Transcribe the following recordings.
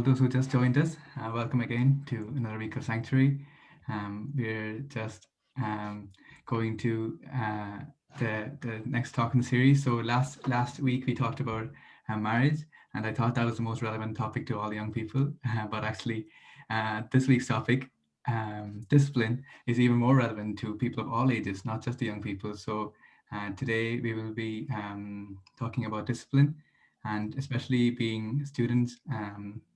those who just joined us, welcome again to another week of Sanctuary. We're just going to the next talk in the series. So last week we talked about marriage, and I thought that was the most relevant topic to all young people. But actually, this week's topic, discipline, is even more relevant to people of all ages, not just the young people. So today we will be talking about discipline, and especially being students,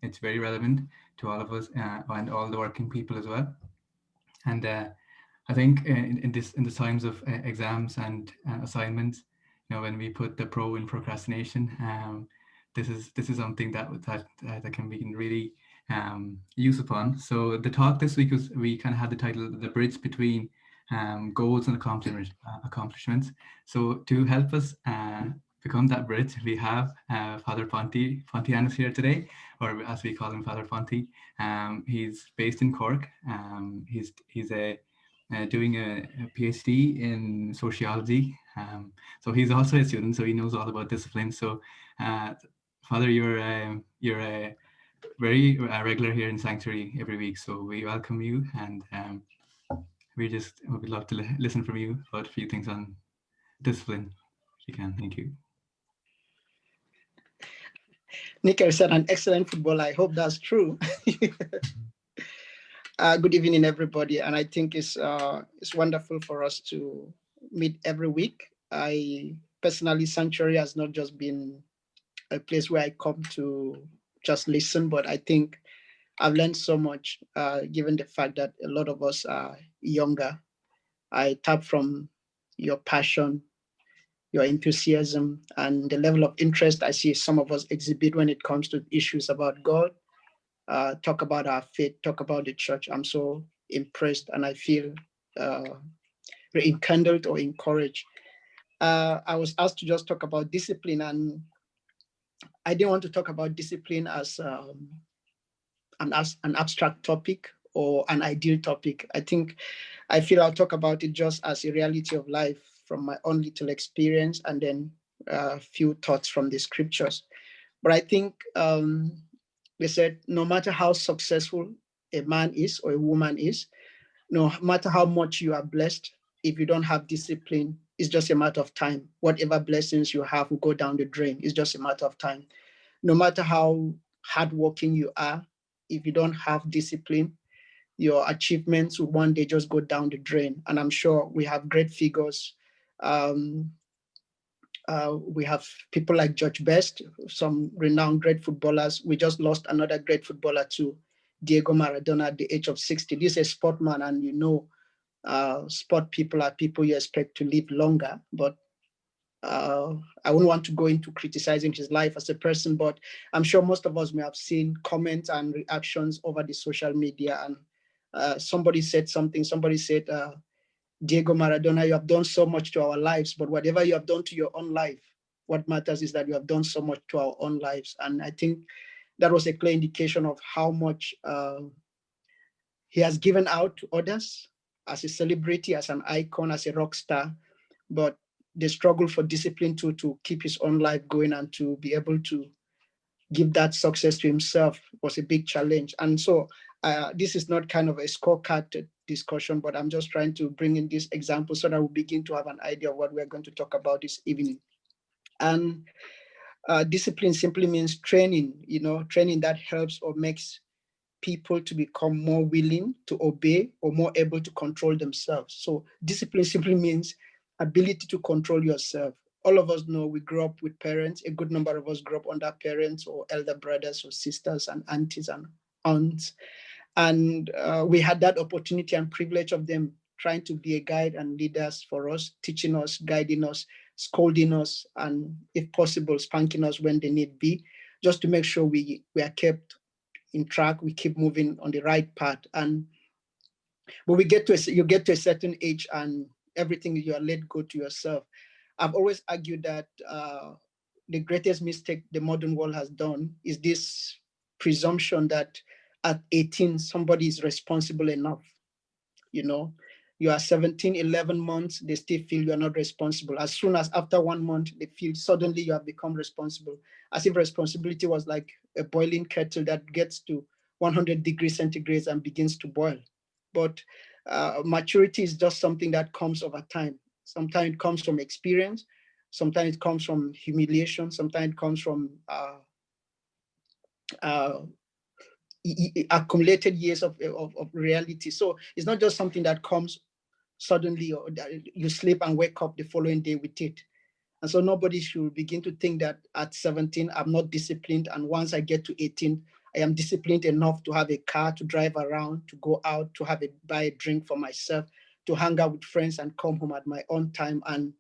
it's very relevant to all of us and all the working people as well. And I think in the times of exams and assignments, when we put the pro in procrastination, this is something that can be really used upon. So the talk this week was, we kind of had the title "The Bridge Between Goals and Accomplishments." So to help us become that bridge, we have Father Pontianus here today, or as we call him, Father Ponti. He's based in Cork. He's doing a PhD in sociology. So he's also a student, so he knows all about discipline. So, Father, you're very regular here in Sanctuary every week, so we welcome you, and we just would love to listen from you about a few things on discipline, if you can. Thank you. Nick is an excellent footballer. I hope that's true. Good evening, everybody. And I think it's wonderful for us to meet every week. I personally, Sanctuary has not just been a place where I come to just listen, but I think I've learned so much, given the fact that a lot of us are younger. I tap from your passion, your enthusiasm, and the level of interest I see some of us exhibit when it comes to issues about God. Talk about our faith, talk about the church. I'm so impressed, and I feel rekindled or encouraged. I was asked to just talk about discipline, and I didn't want to talk about discipline as an abstract topic or an ideal topic. I feel I'll talk about it just as a reality of life from my own little experience, and then a few thoughts from the scriptures. But I think they said, no matter how successful a man is or a woman is, no matter how much you are blessed, if you don't have discipline, it's just a matter of time. Whatever blessings you have will go down the drain. It's just a matter of time. No matter how hardworking you are, if you don't have discipline, your achievements will one day just go down the drain. And I'm sure we have great figures. We have people like George Best, some renowned great footballers. We just lost another great footballer to Diego Maradona at the age of 60. This is a sportman, and sport people are people you expect to live longer. But I wouldn't want to go into criticizing his life as a person, but I'm sure most of us may have seen comments and reactions over the social media. And somebody said something. Somebody said, Diego Maradona, you have done so much to our lives, but whatever you have done to your own life, what matters is that you have done so much to our own lives. And I think that was a clear indication of how much he has given out to others as a celebrity, as an icon, as a rock star. But the struggle for discipline to keep his own life going and to be able to give that success to himself was a big challenge. And so this is not kind of a scorecard discussion, but I'm just trying to bring in this example so that we begin to have an idea of what we're going to talk about this evening. And discipline simply means training, training that helps or makes people to become more willing to obey or more able to control themselves. So discipline simply means ability to control yourself. All of us know we grew up with parents. A good number of us grew up under parents or elder brothers or sisters and aunties and aunts. And we had that opportunity and privilege of them trying to be a guide and leaders for us, teaching us, guiding us, scolding us, and if possible, spanking us when they need be, just to make sure we are kept in track, we keep moving on the right path. And when you get to a certain age and everything you are let go to yourself. I've always argued that the greatest mistake the modern world has done is this presumption that at 18 somebody is responsible enough. You You are 17, 11 months, they still feel you are not responsible. As soon as after 1 month, they feel suddenly you have become responsible, as if responsibility was like a boiling kettle that gets to 100 degrees centigrade and begins to boil. But maturity is just something that comes over time. Sometimes it comes from experience, sometimes it comes from humiliation, sometimes it comes from uh, accumulated years of reality. So it's not just something that comes suddenly, or that you sleep and wake up the following day with it. And so nobody should begin to think that at 17, I'm not disciplined. And once I get to 18, I am disciplined enough to have a car to drive around, to go out, to buy a drink for myself, to hang out with friends and come home at my own time and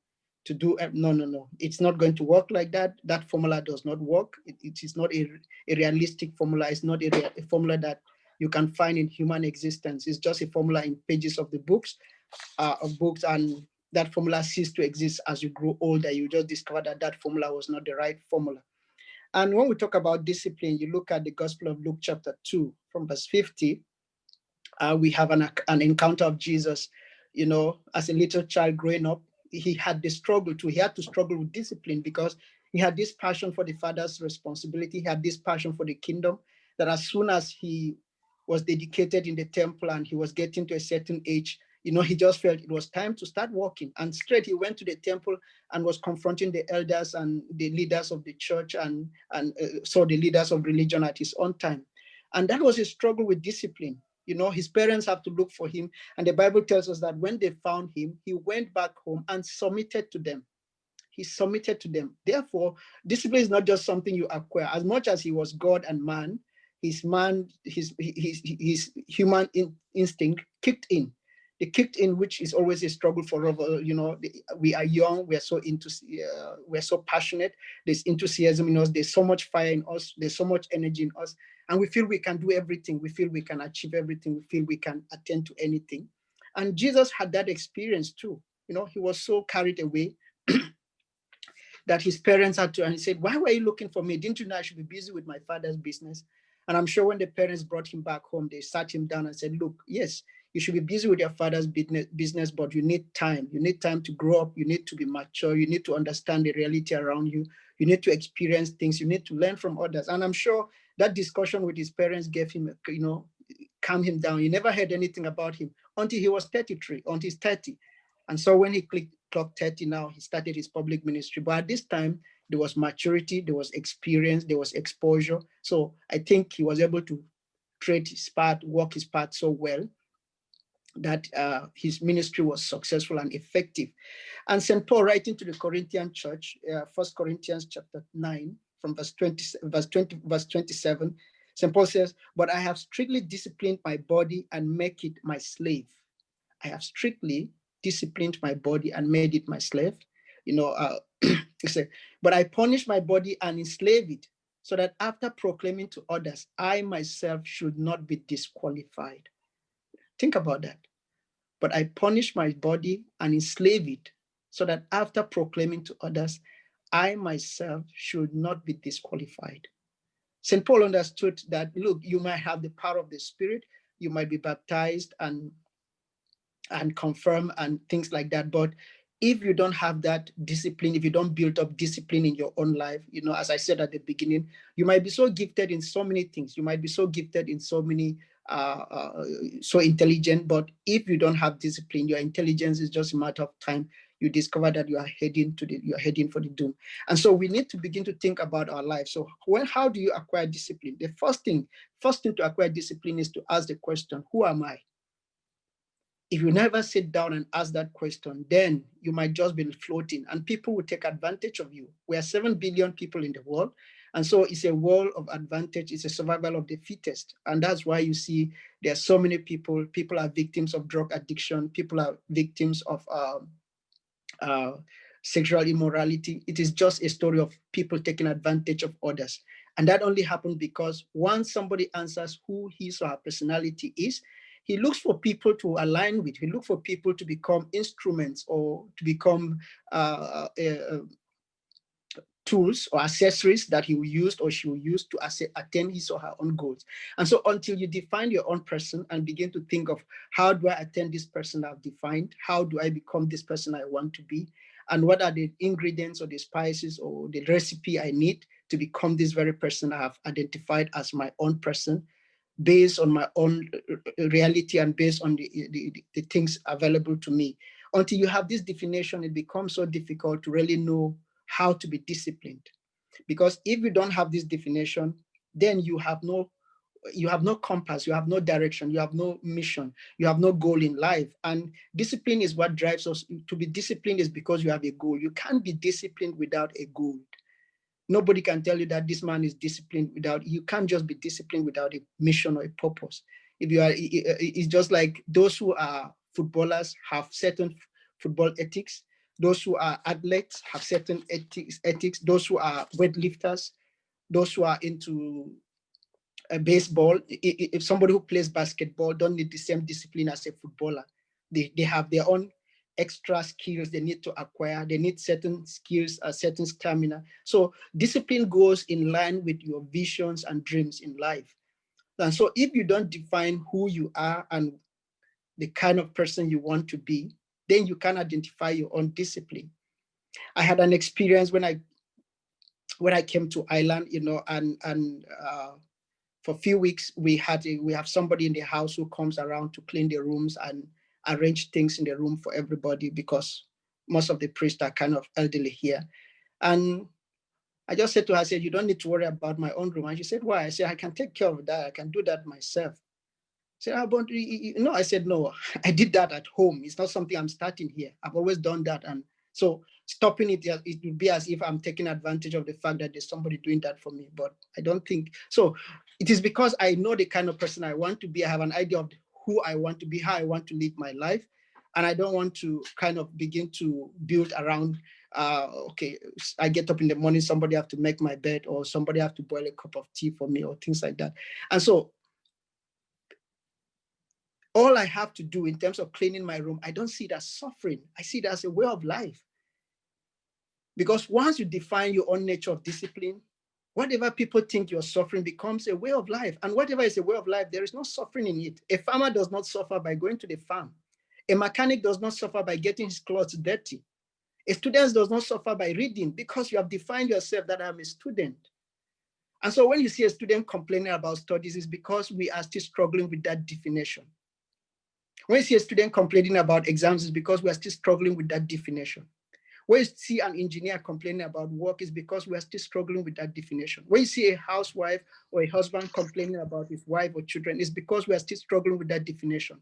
to do. No, no, no. It's not going to work like that. That formula does not work. It is not a realistic formula. It's not a formula that you can find in human existence. It's just a formula in pages of the books, and that formula ceased to exist as you grow older. You just discover that that formula was not the right formula. And when we talk about discipline, you look at the Gospel of Luke chapter 2 from verse 50, we have an encounter of Jesus. You know, as a little child growing up, he had the struggle too. He had to struggle with discipline because he had this passion for the Father's responsibility. He had this passion for the kingdom, that as soon as he was dedicated in the temple and he was getting to a certain age, you know, he just felt it was time to start working. And straight he went to the temple and was confronting the elders and the leaders of the church and the leaders of religion at his own time. And that was a struggle with discipline. You know, his parents have to look for him. And the Bible tells us that when they found him, he went back home and submitted to them. He submitted to them. Therefore, discipline is not just something you acquire. As much as he was God and man, his human instinct kicked in. They kicked in, which is always a struggle for us. You know, we are young. We're so passionate. There's enthusiasm in us. There's so much fire in us. There's so much energy in us, and we feel we can do everything. We feel we can achieve everything. We feel we can attend to anything. And Jesus had that experience too. You know, he was so carried away that his parents had to, and he said, "Why were you looking for me? Didn't you know I should be busy with my father's business?" And I'm sure when the parents brought him back home, they sat him down and said, "Look, yes, you should be busy with your father's business, but you need time. You need time to grow up. You need to be mature. You need to understand the reality around you. You need to experience things. You need to learn from others." And I'm sure that discussion with his parents gave him, calm him down. He never heard anything about him until he was 33, until he's 30. And so when he clocked 30 now, he started his public ministry. But at this time, there was maturity, there was experience, there was exposure. So I think he was able to trade his part, work his part so well that his ministry was successful and effective. And St. Paul, writing to the Corinthian church, 1 Corinthians chapter 9, from verse 27, St. Paul says, "But I have strictly disciplined my body and make it my slave." I have strictly disciplined my body and made it my slave. You know, he said, "But I punish my body and enslave it, so that after proclaiming to others, I myself should not be disqualified." Think about that. "But I punish my body and enslave it, so that after proclaiming to others, I myself should not be disqualified." St. Paul understood that, look, you might have the power of the Spirit, you might be baptized and confirm and things like that. But if you don't have that discipline, if you don't build up discipline in your own life, you know, as I said at the beginning, you might be so gifted in so many things. You might be so gifted in so many, so intelligent. But if you don't have discipline, your intelligence is just a matter of time. You discover that you are heading for the doom. And so we need to begin to think about our life. So how do you acquire discipline? The first thing to acquire discipline is to ask the question, who am I? If you never sit down and ask that question, then you might just be floating and people will take advantage of you. We are 7 billion people in the world. And so it's a world of advantage. It's a survival of the fittest. And that's why you see there are so many people. People are victims of drug addiction. People are victims of sexual immorality. It is just a story of people taking advantage of others. And that only happened because once somebody answers who his or her personality is, he looks for people to align with. He looks for people to become instruments or to become to tools or accessories that he will use or she will use to attain his or her own goals. And so until you define your own person and begin to think of, how do I attain this person I've defined? How do I become this person I want to be? And what are the ingredients or the spices or the recipe I need to become this very person I have identified as my own person, based on my own reality and based on the things available to me. Until you have this definition, it becomes so difficult to really know how to be disciplined. Because if you don't have this definition, then you have no compass, you have no direction, you have no mission, you have no goal in life. And discipline is what drives us. To be disciplined is because you have a goal. You can't be disciplined without a goal. Nobody can tell you that this man is disciplined without, you can't just be disciplined without a mission or a purpose. If you are, it's just like those who are footballers have certain football ethics. Those who are athletes have certain ethics. Those who are weightlifters, those who are into baseball, if somebody who plays basketball don't need the same discipline as a footballer. They have their own extra skills they need to acquire. They need certain skills, certain stamina. So discipline goes in line with your visions and dreams in life. And so if you don't define who you are and the kind of person you want to be, then you can identify your own discipline. I had an experience when I came to Ireland, and for a few weeks we have somebody in the house who comes around to clean the rooms and arrange things in the room for everybody, because most of the priests are kind of elderly here. And I just said to her, I said, you don't need to worry about my own room. And she said, why? I said, I can take care of that. I can do that myself. I said, no, I said, no, I did that at home. It's not something I'm starting here. I've always done that. And so stopping it would be as if I'm taking advantage of the fact that there's somebody doing that for me. But I don't think so. It is because I know the kind of person I want to be. I have an idea of who I want to be, how I want to live my life. And I don't want to kind of begin to build around, okay, I get up in the morning, somebody have to make my bed, or somebody have to boil a cup of tea for me, or things like that. And so all I have to do in terms of cleaning my room, I don't see it as suffering. I see it as a way of life. Because once you define your own nature of discipline, whatever people think you're suffering becomes a way of life. And whatever is a way of life, there is no suffering in it. A farmer does not suffer by going to the farm. A mechanic does not suffer by getting his clothes dirty. A student does not suffer by reading, because you have defined yourself that I'm a student. And so when you see a student complaining about studies, it's because we are still struggling with that definition. When you see a student complaining about exams, it's because we are still struggling with that definition. When you see an engineer complaining about work, is because we are still struggling with that definition. When you see a housewife or a husband complaining about his wife or children, it's because we are still struggling with that definition.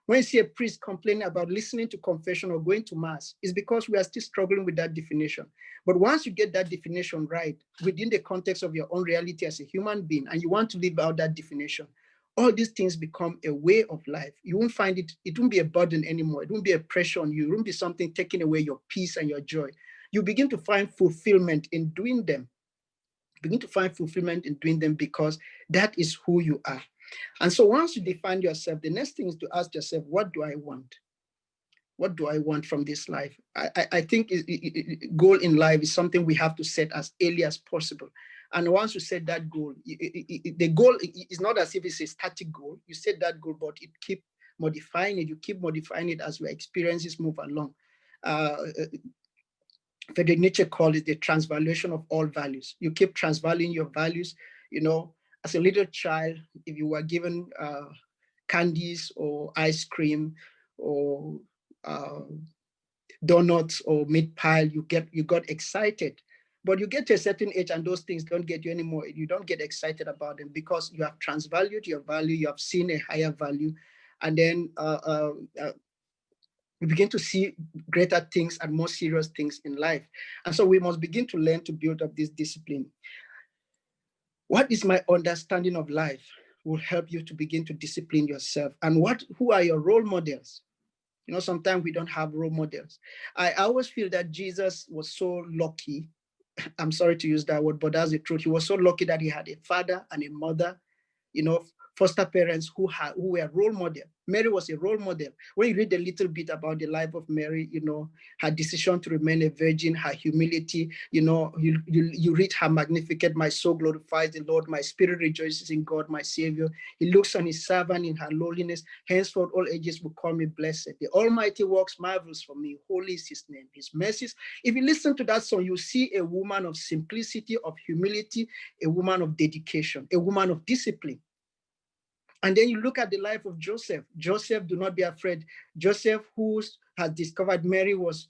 When you see a priest complaining about listening to confession or going to mass, it's because we are still struggling with that definition. But once you get that definition right, within the context of your own reality as a human being, and you want to live out that definition, all these things become a way of life. You won't find it won't be a burden anymore. It won't be a pressure on you. It won't be something taking away your peace and your joy. You begin to find fulfillment in doing them. Begin to find fulfillment in doing them because that is who you are. And so once you define yourself, the next thing is to ask yourself, what do I want? What do I want from this life? I think goal in life is something we have to set as early as possible. And once you set that goal, the goal is not as if it's a static goal. You set that goal, but it keep modifying it. You keep modifying it as your experiences move along. Friedrich Nietzsche called it the transvaluation of all values. You keep transvaluing your values. As a little child, if you were given candies or ice cream or donuts or meat pie, you got excited. But you get to a certain age and those things don't get you anymore. You don't get excited about them because you have transvalued your value. You have seen a higher value. And then we begin to see greater things and more serious things in life. And so we must begin to learn to build up this discipline. What is my understanding of life will help you to begin to discipline yourself. And who are your role models? Sometimes we don't have role models. I always feel that Jesus was so lucky. I'm sorry to use that word, but that's the truth. He was so lucky that he had a father and a mother, foster parents who were role model. Mary was a role model. When you read a little bit about the life of Mary, her decision to remain a virgin, her humility, you read her Magnificat, my soul glorifies the Lord, my spirit rejoices in God, my Savior. He looks on his servant in her lowliness. Henceforth, all ages will call me blessed. The Almighty works marvels for me. Holy is his name. His mercies. If you listen to that song, you see a woman of simplicity, of humility, a woman of dedication, a woman of discipline. And then you look at the life of Joseph. Joseph, do not be afraid. Joseph, who has discovered Mary was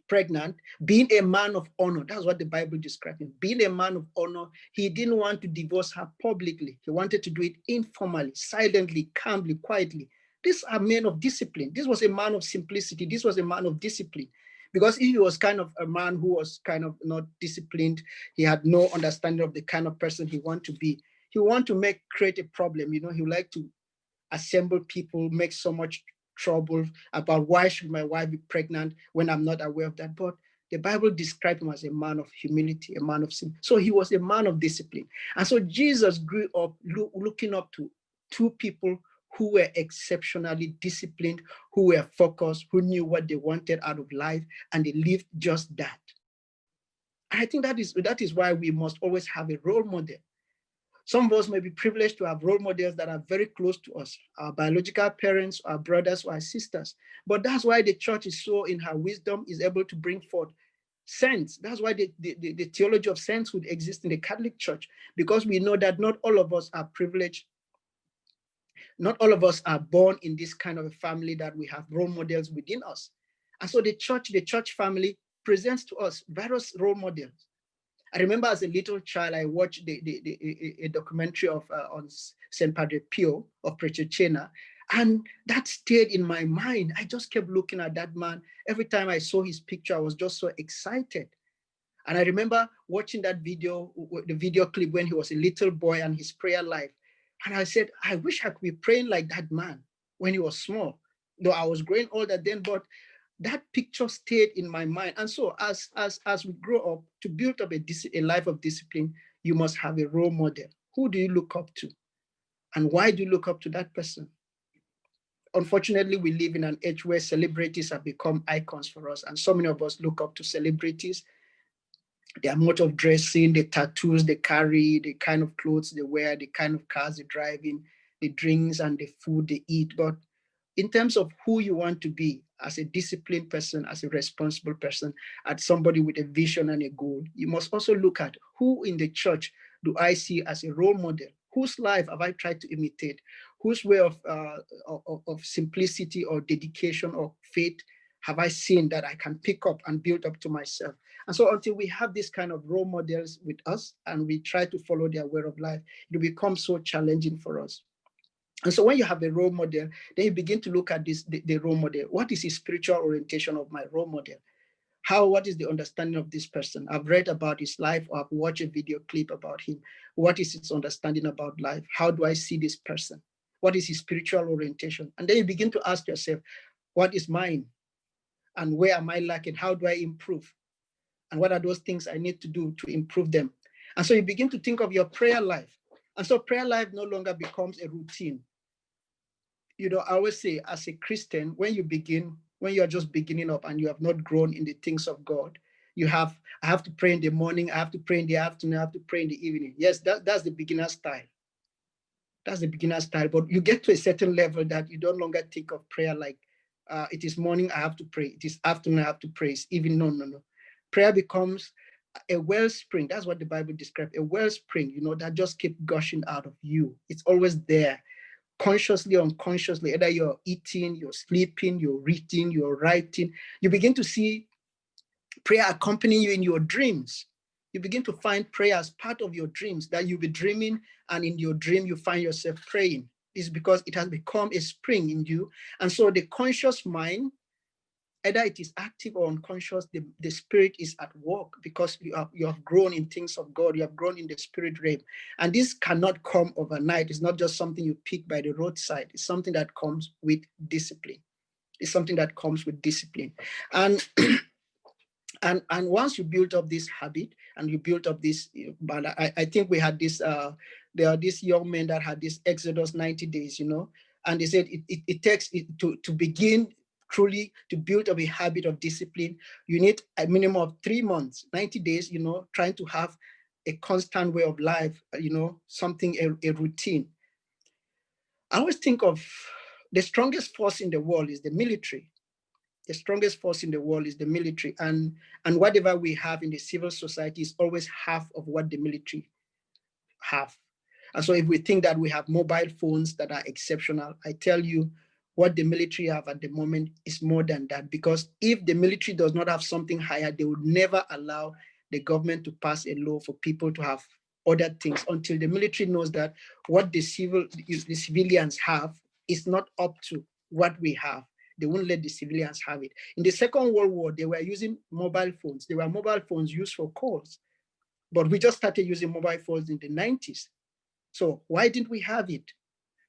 pregnant, being a man of honor. That's what the Bible describes him. Being a man of honor, he didn't want to divorce her publicly. He wanted to do it informally, silently, calmly, quietly. These are men of discipline. This was a man of simplicity. This was a man of discipline. Because if he was kind of a man who was kind of not disciplined, he had no understanding of the kind of person he wanted to be. He want to create a problem. He would like to assemble people, make so much trouble about why should my wife be pregnant when I'm not aware of that. But the Bible described him as a man of humility, a man of sin. So he was a man of discipline. And so Jesus grew up looking up to two people who were exceptionally disciplined, who were focused, who knew what they wanted out of life, and they lived just that. And I think that is why we must always have a role model. Some of us may be privileged to have role models that are very close to us, our biological parents, our brothers, or our sisters. But that's why the church is so, in her wisdom, is able to bring forth saints. That's why the theology of sainthood exists in the Catholic Church, because we know that not all of us are privileged. Not all of us are born in this kind of a family that we have role models within us. And so the church family presents to us various role models. I remember as a little child, I watched a documentary on St. Padre Pio of Prececena, and that stayed in my mind. I just kept looking at that man. Every time I saw his picture, I was just so excited. And I remember watching that video, the video clip when he was a little boy and his prayer life. And I said, I wish I could be praying like that man when he was small. Though I was growing older then, but that picture stayed in my mind. And so as we grow up, to build up a life of discipline, you must have a role model. Who do you look up to? And why do you look up to that person? Unfortunately, we live in an age where celebrities have become icons for us. And so many of us look up to celebrities. Their mode of dressing, the tattoos they carry, the kind of clothes they wear, the kind of cars they drive in, the drinks and the food they eat. But in terms of who you want to be as a disciplined person, as a responsible person, as somebody with a vision and a goal, you must also look at who in the church do I see as a role model? Whose life have I tried to imitate? Whose way of simplicity or dedication or faith have I seen that I can pick up and build up to myself? And so until we have this kind of role models with us and we try to follow their way of life, it will become so challenging for us. And so when you have a role model, then you begin to look at the role model. What is the spiritual orientation of my role model? What is the understanding of this person? I've read about his life, or I've watched a video clip about him. What is his understanding about life? How do I see this person? What is his spiritual orientation? And then you begin to ask yourself, what is mine? And where am I lacking? How do I improve? And what are those things I need to do to improve them? And so you begin to think of your prayer life. And so prayer life no longer becomes a routine. I always say, as a Christian, when you're just beginning up and you have not grown in the things of God, I have to pray in the morning, I have to pray in the afternoon, I have to pray in the evening. Yes, that's the beginner style. That's the beginner style. But you get to a certain level that you don't longer think of prayer like it is morning, I have to pray. It is afternoon, I have to pray. It's evening. No. Prayer becomes a wellspring. That's what the Bible describes, a wellspring, that just keeps gushing out of you. It's always there. Consciously, unconsciously, either you're eating, you're sleeping, you're reading, you're writing, you begin to see prayer accompanying you in your dreams. You begin to find prayer as part of your dreams, that you'll be dreaming, and in your dream, you find yourself praying. It's because it has become a spring in you. And so the conscious mind, either it is active or unconscious, the spirit is at work because you have grown in things of God, you have grown in the spirit realm. And this cannot come overnight. It's not just something you pick by the roadside. It's something that comes with discipline. It's something that comes with discipline. And And once you build up this habit and you build up this, but I think we had this, there are these young men that had this Exodus 90 days, and they said it takes it to begin truly to build up a habit of discipline. You need a minimum of 3 months, 90 days, trying to have a constant way of life, something, a routine. I always think of the strongest force in the world is the military. The strongest force in the world is the military, and whatever we have in the civil society is always half of what the military have. And so if we think that we have mobile phones that are exceptional, I tell you, what the military have at the moment is more than that. Because if the military does not have something higher, they would never allow the government to pass a law for people to have other things until the military knows that what the civilians have is not up to what we have. They won't let the civilians have it. In the Second World War, they were using mobile phones. They were mobile phones used for calls. But we just started using mobile phones in the 90s. So why didn't we have it?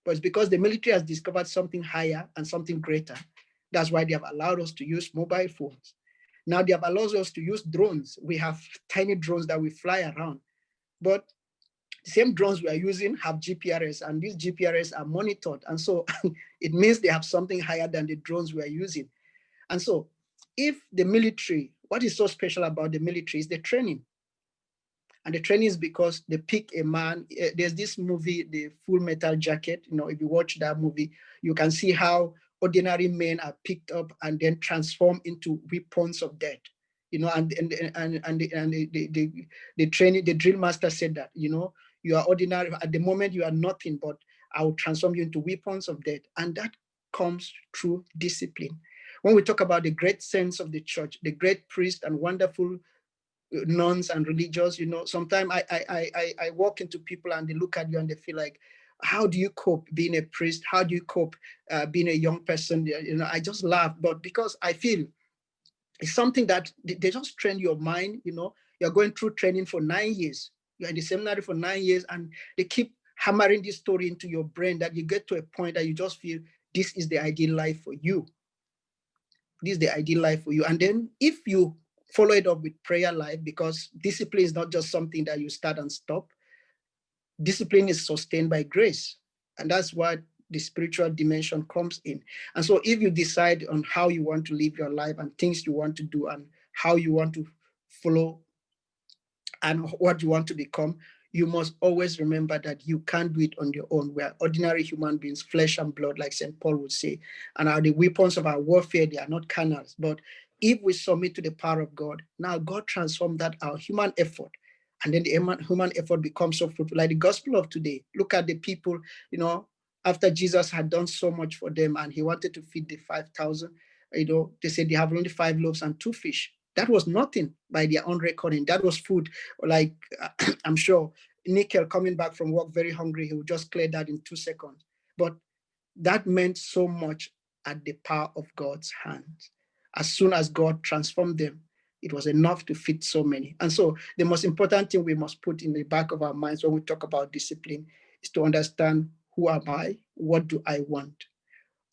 But it's because the military has discovered something higher and something greater. That's why they have allowed us to use mobile phones. Now they have allowed us to use drones. We have tiny drones that we fly around. But the same drones we are using have GPRS, and these GPRS are monitored. And so it means they have something higher than the drones we are using. And so if the military, what is so special about the military is the training. And the training is because they pick a man. There's this movie, The Full Metal Jacket. If you watch that movie, you can see how ordinary men are picked up and then transformed into weapons of death. The training, the drill master said that, you are ordinary. At the moment, you are nothing, but I will transform you into weapons of death. And that comes through discipline. When we talk about the great saints of the church, the great priest and wonderful nuns and religious, sometimes I walk into people and they look at you and they feel like, how do you cope being a priest? How do you cope being a young person? I just laugh, but because I feel it's something that they just train your mind. You're going through training for 9 years. You're in the seminary for 9 years, and they keep hammering this story into your brain that you get to a point that you just feel this is the ideal life for you. This is the ideal life for you. And then if you follow it up with prayer life, because discipline is not just something that you start and stop. Discipline is sustained by grace. And that's what the spiritual dimension comes in. And so if you decide on how you want to live your life and things you want to do and how you want to follow and what you want to become, you must always remember that you can't do it on your own. We are ordinary human beings, flesh and blood, like St. Paul would say. And are the weapons of our warfare, they are not carnal. But if we submit to the power of God, now God transformed that our human effort. And then the human effort becomes so fruitful. Like the gospel of today. Look at the people, after Jesus had done so much for them and he wanted to feed the 5,000, they said they have only 5 loaves and 2 fish. That was nothing by their own reckoning. That was food. Like, I'm sure Nickel coming back from work very hungry, he would just clear that in 2 seconds. But that meant so much at the power of God's hands. As soon as God transformed them, it was enough to feed so many. And so the most important thing we must put in the back of our minds when we talk about discipline is to understand, who am I? What do I want?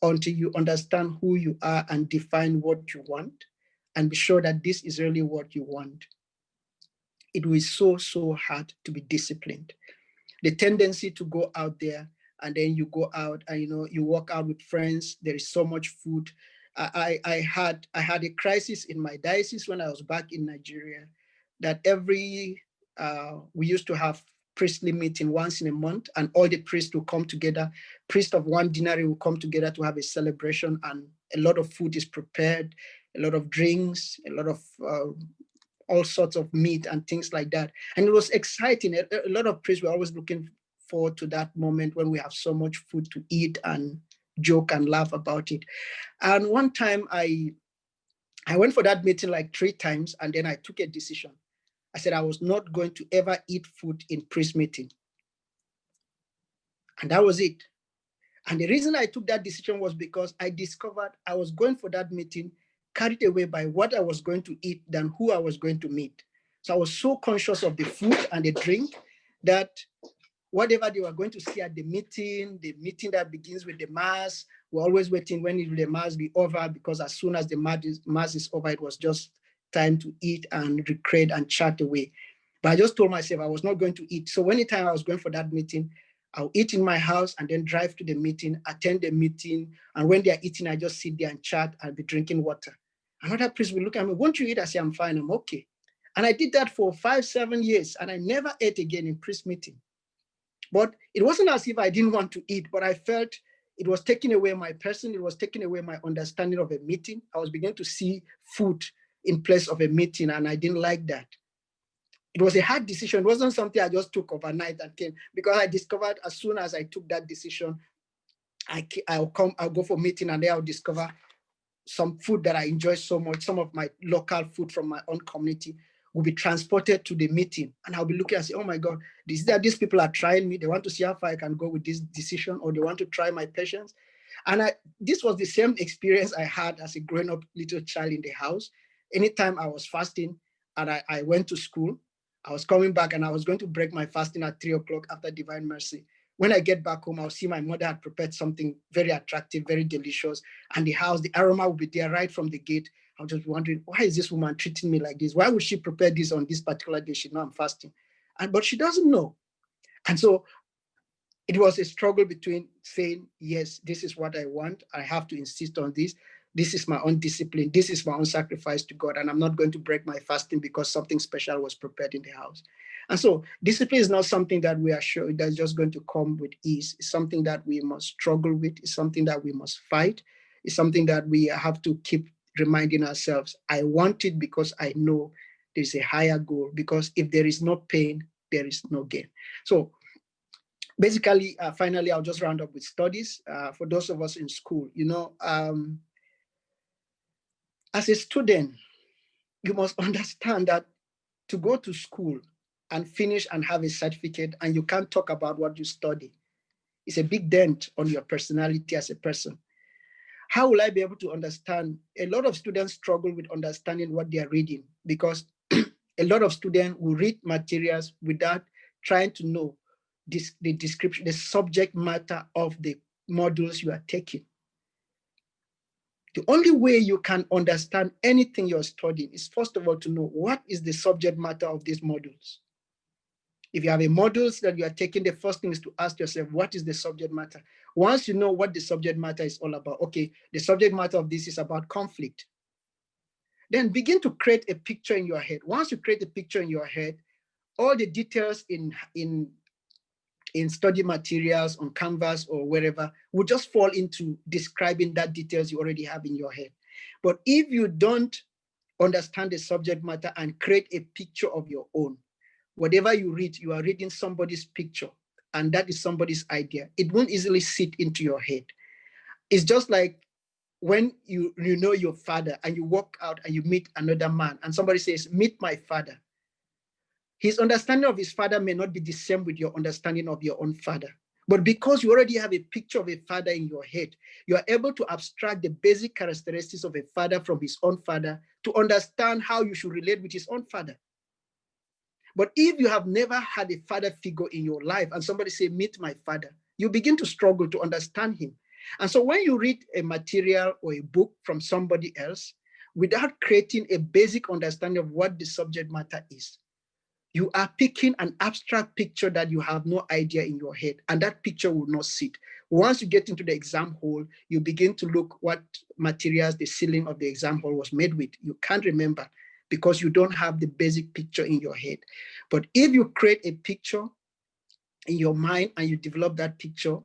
Until you understand who you are and define what you want, and be sure that this is really what you want, it will be so hard to be disciplined. The tendency to go out there and then you go out and you walk out with friends, there is so much food. I had a crisis in my diocese when I was back in Nigeria, that we used to have priestly meeting once in a month, and all the priests will come together. Priests of one deanery will come together to have a celebration, and a lot of food is prepared, a lot of drinks, a lot of all sorts of meat and things like that. And it was exciting. A lot of priests were always looking forward to that moment when we have so much food to eat and joke and laugh about it. And one time I went for that meeting like 3 times, and then I took a decision. I said I was not going to ever eat food in priest meeting. And that was it. And the reason I took that decision was because I discovered I was going for that meeting carried away by what I was going to eat than who I was going to meet. So I was so conscious of the food and the drink that whatever they were going to see at the meeting that begins with the mass, we're always waiting when will the mass be over, because as soon as the mass is over, it was just time to eat and recreate and chat away. But I just told myself I was not going to eat. So anytime I was going for that meeting, I'll eat in my house and then drive to the meeting, attend the meeting. And when they're eating, I just sit there and chat. I'll be drinking water. Another priest will look at me, won't you eat? I say, I'm fine, I'm okay. And I did that for 5-7 years, and I never ate again in priest meeting. But it wasn't as if I didn't want to eat, but I felt it was taking away my person. It was taking away my understanding of a meeting. I was beginning to see food in place of a meeting, and I didn't like that. It was a hard decision. It wasn't something I just took overnight and came, because I discovered as soon as I took that decision, I'll go for meeting, and then I'll discover some food that I enjoy so much. Some of my local food from my own community will be transported to the meeting, and I'll be looking and say, oh my God, these people are trying me. They want to see how far I can go with this decision, or they want to try my patience. And this was the same experience I had as a growing up little child in the house. Anytime I was fasting and I went to school, I was coming back and I was going to break my fasting at 3 o'clock after Divine Mercy. When I get back home, I'll see my mother had prepared something very attractive, very delicious. And the house, the aroma will be there right from the gate. I'll just be wondering, why is this woman treating me like this? Why would she prepare this on this particular day? She knows I'm fasting. But she doesn't know. And so it was a struggle between saying, yes, this is what I want. I have to insist on this. This is my own discipline. This is my own sacrifice to God. And I'm not going to break my fasting because something special was prepared in the house. And so discipline is not something that we are sure that's just going to come with ease. It's something that we must struggle with. It's something that we must fight. It's something that we have to keep reminding ourselves, I want it because I know there's a higher goal. Because if there is no pain, there is no gain. So basically, finally, I'll just round up with studies. For those of us in school, as a student, you must understand that to go to school and finish and have a certificate and you can't talk about what you study, it's a big dent on your personality as a person. How will I be able to understand? A lot of students struggle with understanding what they are reading, because a lot of students will read materials without trying to know the description, the subject matter of the modules you are taking. The only way you can understand anything you're studying is, first of all, to know what is the subject matter of these modules. If you have a modules that you are taking, the first thing is to ask yourself, what is the subject matter? Once you know what the subject matter is all about, okay, the subject matter of this is about conflict. Then begin to create a picture in your head. Once you create a picture in your head, all the details in study materials on Canvas or wherever will just fall into describing that details you already have in your head. But if you don't understand the subject matter and create a picture of your own, whatever you read, you are reading somebody's picture, and that is somebody's idea. It won't easily sit into your head. It's just like when you know your father and you walk out and you meet another man and somebody says, meet my father. His understanding of his father may not be the same with your understanding of your own father. But because you already have a picture of a father in your head, you are able to abstract the basic characteristics of a father from his own father to understand how you should relate with his own father. But if you have never had a father figure in your life and somebody say, meet my father, you begin to struggle to understand him. And so when you read a material or a book from somebody else, without creating a basic understanding of what the subject matter is, you are picking an abstract picture that you have no idea in your head, and that picture will not sit. Once you get into the exam hall, you begin to look what materials the ceiling of the exam hall was made with. You can't remember because you don't have the basic picture in your head. But if you create a picture in your mind and you develop that picture,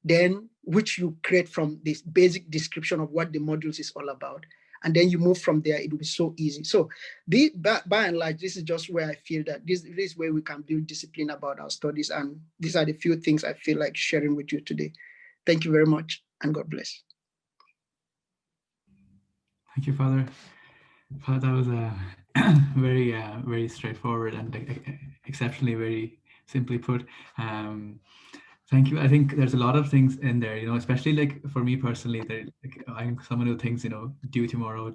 then which you create from this basic description of what the modules is all about, and then you move from there, it will be so easy. So by and large, this is just where I feel that this is where we can build discipline about our studies. And these are the few things I feel like sharing with you today. Thank you very much, and God bless. Thank you, Father. Father, that was very, very straightforward and exceptionally very simply put. Thank you. I think there's a lot of things in there, especially like for me personally, like, I'm someone who thinks, do tomorrow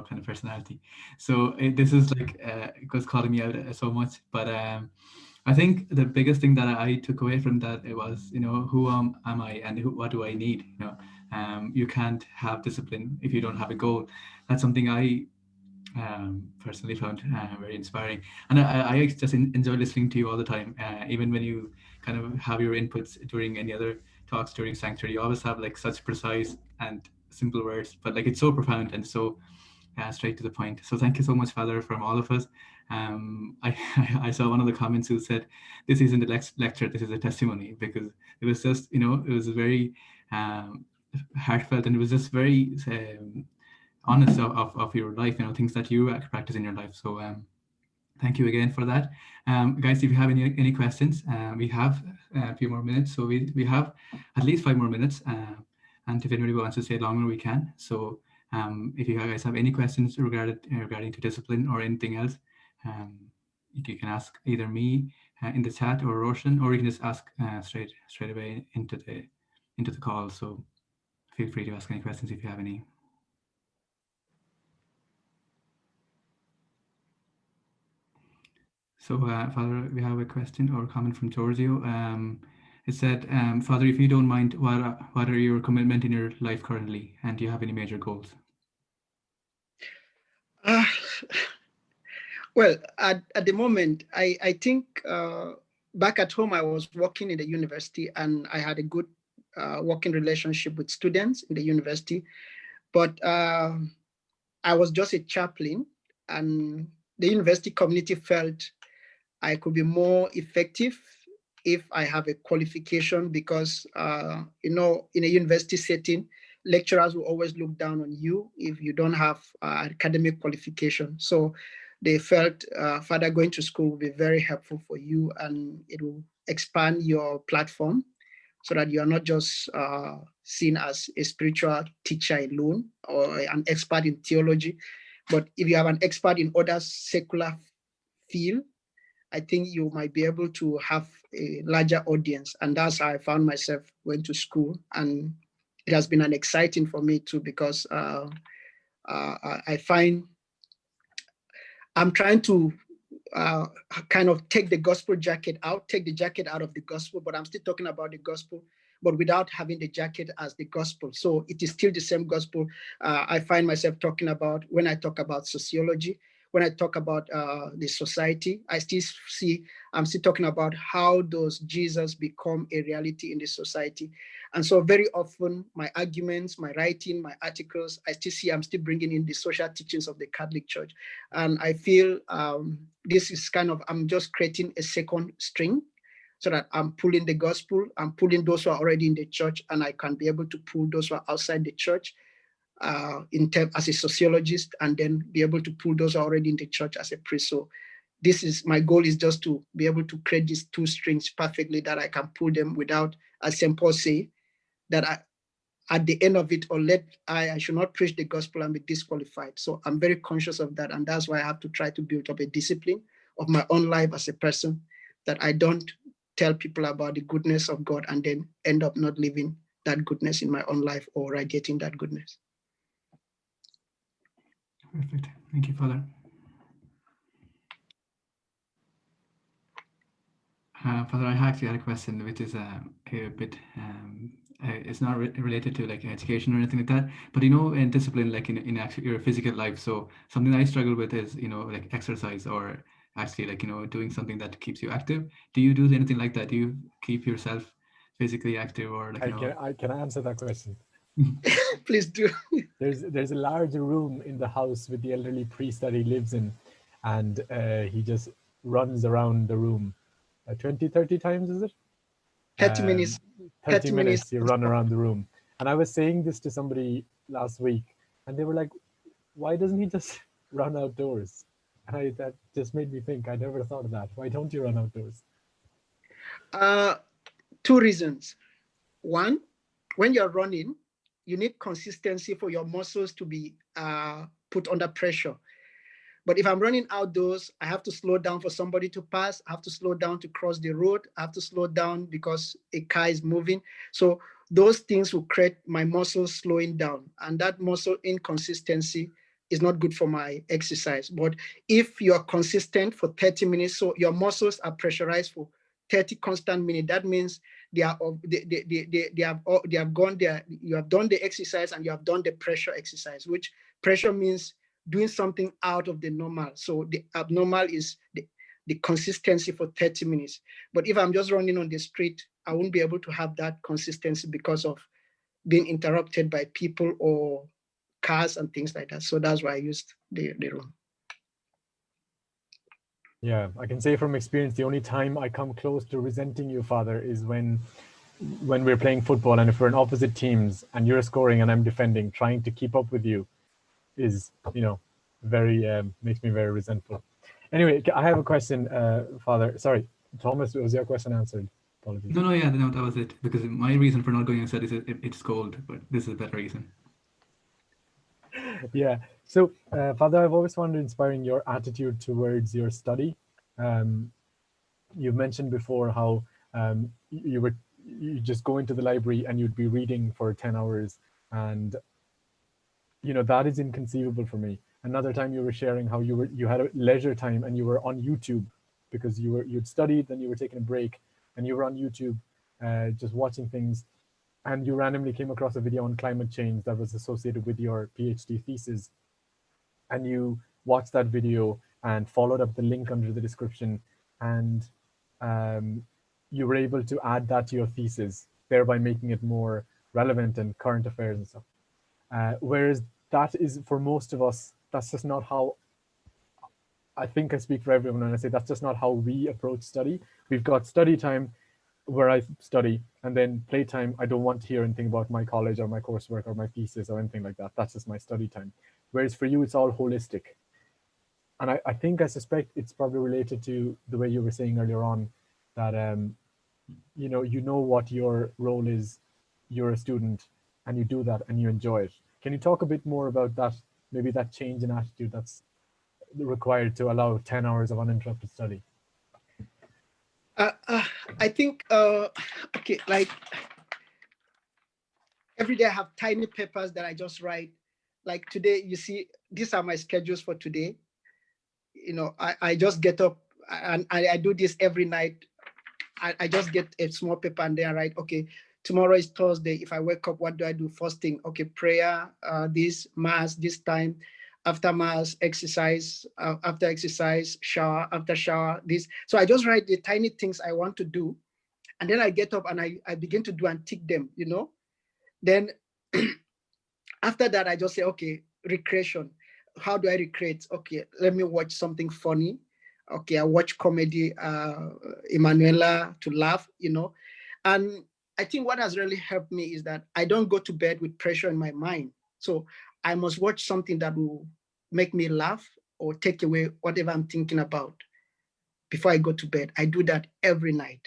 kind of personality. So this is like, it was calling me out so much. But I think the biggest thing that I took away from that, it was, who am I and what do I need? You can't have discipline if you don't have a goal. That's something I personally found very inspiring. And I just enjoy listening to you all the time, even when you kind of have your inputs during any other talks during Sanctuary. You always have like such precise and simple words, but like it's so profound and so straight to the point. So thank you so much, Father, from all of us. I, I saw one of the comments who said, "This isn't a lecture; this is a testimony," because it was just, it was very um, heartfelt, and it was just very honest of your life, things that you practice in your life. So thank you again for that. Guys, if you have any questions, we have a few more minutes. So we have at least 5 more minutes. And if anybody wants to stay longer, we can. So if you guys have any questions regarding to discipline or anything else, um, you can ask either me in the chat or Roshan, or you can just ask straight away into the call. So feel free to ask any questions if you have any. So, Father, we have a question or comment from Giorgio. It said, Father, if you don't mind, what are your commitment in your life currently, and do you have any major goals? Well, at the moment, I think back at home, I was working in the university, and I had a good working relationship with students in the university. But I was just a chaplain, and the university community felt I could be more effective if I have a qualification, because in a university setting, lecturers will always look down on you if you don't have academic qualification. So they felt, Father, going to school will be very helpful for you, and it will expand your platform so that you are not just seen as a spiritual teacher alone or an expert in theology, but if you have an expert in other secular field, I think you might be able to have a larger audience. And that's how I found myself going to school. And it has been an exciting for me too, because I find I'm trying to kind of take the gospel jacket out, take the jacket out of the gospel, but I'm still talking about the gospel, but without having the jacket as the gospel. So it is still the same gospel. I find myself talking about, when I talk about sociology, when I talk about the society, I'm still talking about how does Jesus become a reality in the society. And so very often my arguments, my writing, my articles, I'm still bringing in the social teachings of the Catholic Church. And I feel this is I'm just creating a second string, so that I'm pulling the gospel, I'm pulling those who are already in the church, and I can be able to pull those who are outside the church as a sociologist, and then be able to pull those who are already in the church as a priest. So my goal is just to be able to create these two strings perfectly, that I can pull them without, as St. Paul say, that at the end of it, or I should not preach the gospel and be disqualified. So I'm very conscious of that. And that's why I have to try to build up a discipline of my own life as a person, that I don't tell people about the goodness of God and then end up not living that goodness in my own life or radiating that goodness. Perfect. Thank you, Father. Father, I actually had a question which is a bit, it's not related to like education or anything like that, but in discipline, like in actually your physical life. So something I struggle with is, like exercise, or actually like, doing something that keeps you active. Do you do anything like that? Do you keep yourself physically active, or like, I can answer that question. Please do. There's a large room in the house with the elderly priest that he lives in, and he just runs around the room 20, 30 times, is it? 30 minutes. 30 minutes you run around the room. And I was saying this to somebody last week, and they were like, why doesn't he just run outdoors? And that just made me think, I never thought of that. Why don't you run outdoors? Two reasons. One, when you're running, you need consistency for your muscles to be put under pressure. But if I'm running outdoors, I have to slow down for somebody to pass. I have to slow down to cross the road. I have to slow down because a car is moving. So those things will create my muscles slowing down. And that muscle inconsistency is not good for my exercise. But if you're consistent for 30 minutes, so your muscles are pressurized for 30 constant minutes, that means they have gone there. You have done the exercise and you have done the pressure exercise, which pressure means doing something out of the normal. So the abnormal is the consistency for 30 minutes. But if I'm just running on the street, I won't be able to have that consistency because of being interrupted by people or cars and things like that. So that's why I used the room. Yeah, I can say from experience, the only time I come close to resenting you, Father, is when we're playing football and if we're in opposite teams and you're scoring and I'm defending, trying to keep up with you is, very makes me very resentful. Anyway, I have a question, Father. Sorry, Thomas, was your question answered? Apologies. No, yeah, no, that was it. Because my reason for not going outside is it's cold, but this is a better reason. Yeah. So, Father, I've always found it inspiring your attitude towards your study. You've mentioned before how you just go into the library and you'd be reading for 10 hours, and that is inconceivable for me. Another time you were sharing how you had a leisure time and you were on YouTube because you'd studied, then you were taking a break, and you were on YouTube just watching things, and you randomly came across a video on climate change that was associated with your PhD thesis, and you watched that video and followed up the link under the description, and you were able to add that to your thesis, thereby making it more relevant and current affairs and stuff. Whereas that is, for most of us, that's just not how, I think I speak for everyone when I say that's just not how we approach study. We've got study time where I study, and then playtime, I don't want to hear anything about my college or my coursework or my thesis or anything like that. That's just my study time. Whereas for you, it's all holistic. And I suspect it's probably related to the way you were saying earlier on that, you know what your role is, you're a student, and you do that and you enjoy it. Can you talk a bit more about that, maybe that change in attitude that's required to allow 10 hours of uninterrupted study? I think, okay, like every day I have tiny papers that I just write. Like today, you see, these are my schedules for today. I just get up and I do this every night. I just get a small paper and then I write, okay, tomorrow is Thursday. If I wake up, what do I do first thing? Okay, prayer, this mass, this time, after mass, exercise, after exercise, shower, after shower, this. So I just write the tiny things I want to do. And then I get up and I begin to do and tick them, Then after that, I just say, okay, recreation. How do I recreate? Okay, let me watch something funny. Okay, I watch comedy, Emanuela to laugh, And I think what has really helped me is that I don't go to bed with pressure in my mind. So I must watch something that will make me laugh or take away whatever I'm thinking about before I go to bed. I do that every night.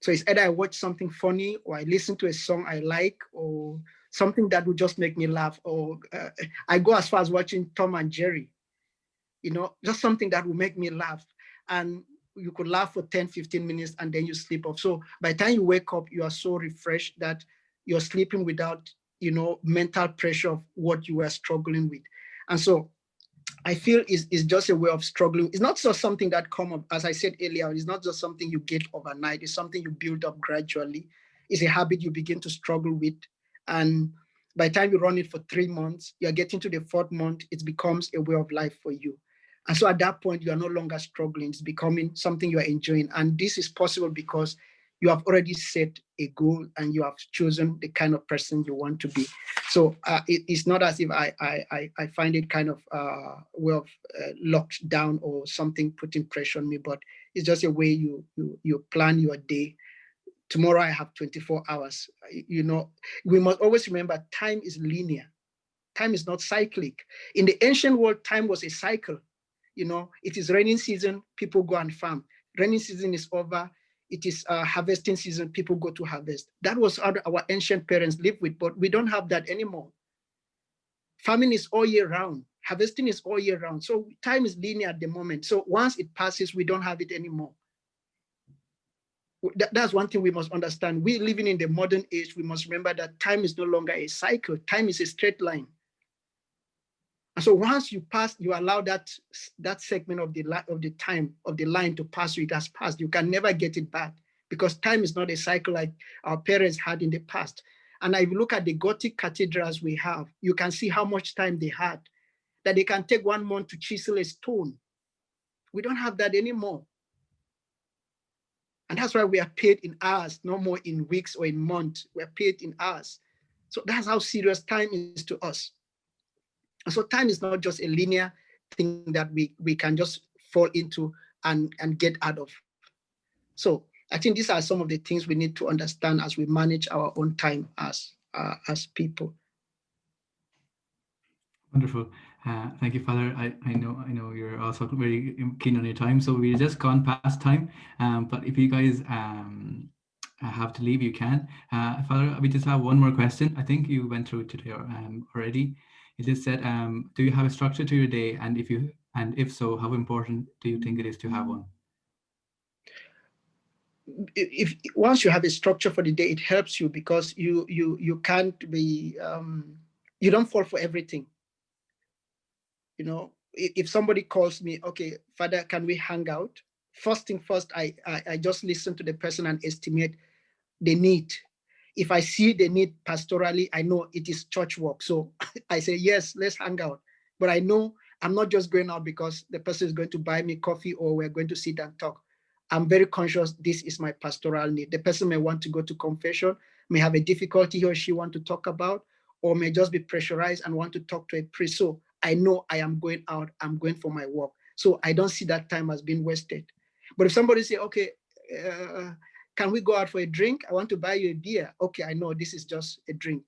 So it's either I watch something funny or I listen to a song I like or something that will just make me laugh. Or I go as far as watching Tom and Jerry, just something that will make me laugh. And you could laugh for 10, 15 minutes and then you sleep off. So by the time you wake up, you are so refreshed that you're sleeping without, mental pressure of what you were struggling with. And so I feel is just a way of struggling. It's not just something that come up, as I said earlier, it's not just something you get overnight. It's something you build up gradually. It's a habit you begin to struggle with. And by the time you run it for 3 months, you're getting to the 4th month, it becomes a way of life for you. And so at that point, you are no longer struggling. It's becoming something you are enjoying. And this is possible because you have already set a goal and you have chosen the kind of person you want to be. So it's not as if I find it kind of way of locked down or something putting pressure on me, but it's just a way you plan your day. Tomorrow I have 24 hours. We must always remember time is linear. Time is not cyclic. In the ancient world, time was a cycle. It is raining season, people go and farm. Raining season is over. It is harvesting season, people go to harvest. That was how our ancient parents lived with, but we don't have that anymore. Farming is all year round. Harvesting is all year round. So time is linear at the moment. So once it passes, we don't have it anymore. That's one thing we must understand. We're living in the modern age. We must remember that time is no longer a cycle. Time is a straight line. And so once you pass, you allow that segment of the time of the line to pass you, it has passed. You can never get it back because time is not a cycle like our parents had in the past. And if you look at the Gothic cathedrals we have, you can see how much time they had. that they can take 1 month to chisel a stone. We don't have that anymore. And that's why we are paid in hours, no more in weeks or in months. We are paid in hours. So that's how serious time is to us. And so time is not just a linear thing that we can just fall into and get out of. So I think these are some of the things we need to understand as we manage our own time as people. Wonderful. Thank you, Father. I know you're also very keen on your time, so we've just gone past time. But if you guys have to leave, you can. Father, we just have one more question. I think you went through it today already. You just said, do you have a structure to your day, and if so, how important do you think it is to have one? If once you have a structure for the day, it helps you because you can't be you don't fall for everything. You know, if somebody calls me, okay, Father, can we hang out? First thing first, I just listen to the person and estimate the need. If I see the need pastorally, I know it is church work. So I say, yes, let's hang out. But I know I'm not just going out because the person is going to buy me coffee or we're going to sit and talk. I'm very conscious this is my pastoral need. The person may want to go to confession, may have a difficulty he or she want to talk about, or may just be pressurized and want to talk to a priest. So I know I am going out, I'm going for my work. So I don't see that time as being wasted. But if somebody say, okay, can we go out for a drink? I want to buy you a beer. Okay, I know this is just a drink.